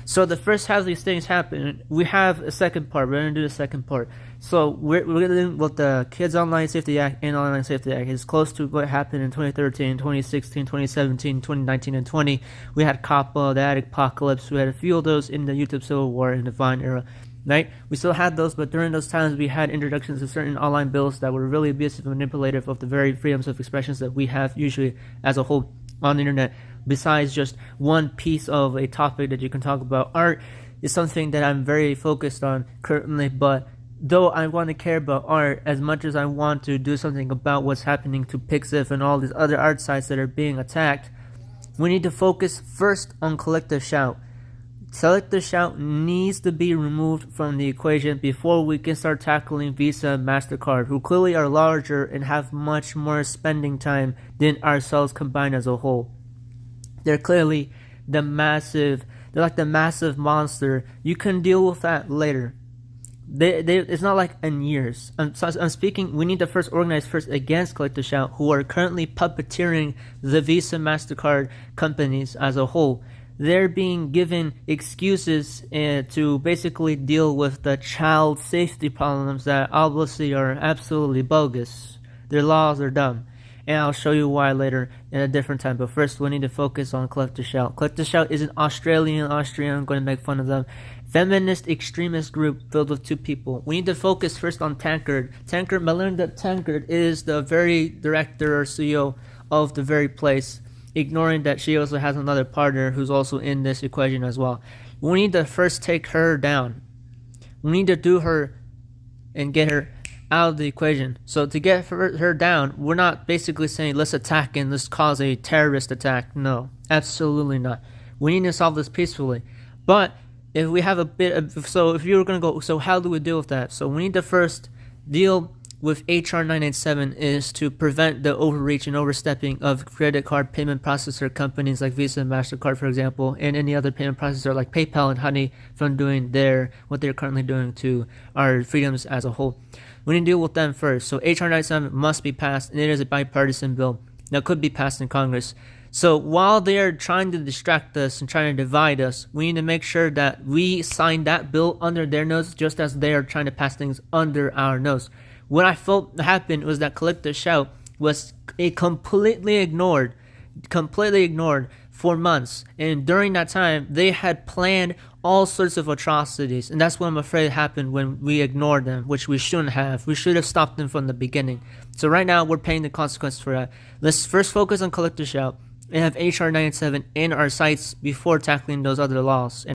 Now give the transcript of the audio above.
So the first half of these things happen. We have a second part. We're gonna do the second part. So we're gonna with the Kids Online Safety Act and Online Safety Act is close to what happened in 2013, 2016, 2017, 2019, and 20. We had COPPA, the Attic Apocalypse. We had a few of those in the YouTube Civil War and the Vine era. Right? We still had those, but during those times we had introductions to certain online bills that were really abusive and manipulative of the very freedoms of expressions that we have usually as a whole on the internet. Besides just one piece of a topic that you can talk about, art is something that I'm very focused on currently, but though I want to care about art as much as I want to do something about what's happening to Pixiv and all these other art sites that are being attacked, we need to focus first on Collective Shout. Collective Shout needs to be removed from the equation before we can start tackling Visa and MasterCard, who clearly are larger and have much more spending time than ourselves combined as a whole. They're clearly they're like the massive monster. You can deal with that later. It's not like in years. I'm speaking, we need to first organize first against Collective Shout, who are currently puppeteering the Visa MasterCard companies as a whole. They're being given excuses to basically deal with the child safety problems that obviously are absolutely bogus. Their laws are dumb. And I'll show you why later in a different time. But first, we need to focus on Collective Shout. Collective Shout is an Australian. I'm going to make fun of them. Feminist extremist group filled with two people. We need to focus first on Tankard. Melinda Tankard is the very director or CEO of the very place, ignoring that she also has another partner who's also in this equation as well. We need to first take her down. We need to do her and get her out of the equation. So to get her down, we're not basically saying let's attack and let's cause a terrorist attack. No, absolutely not. We need to solve this peacefully. But if we have a bit of, so if you were going to go, so how do we deal with that? So we need to first deal with HR987 is to prevent the overreach and overstepping of credit card payment processor companies like Visa and MasterCard, for example, and any other payment processor like PayPal and Honey from doing what they're currently doing to our freedoms as a whole. We need to deal with them first. So HR987 must be passed, and it is a bipartisan bill that could be passed in Congress. So while they are trying to distract us and trying to divide us, we need to make sure that we sign that bill under their nose just as they are trying to pass things under our nose. What I felt happened was that Collective Shout was completely ignored for months. And during that time, they had planned all sorts of atrocities. And that's what I'm afraid happened when we ignored them, which we shouldn't have. We should have stopped them from the beginning. So right now, we're paying the consequences for that. Let's first focus on Collective Shout and have HR987 in our sights before tackling those other laws.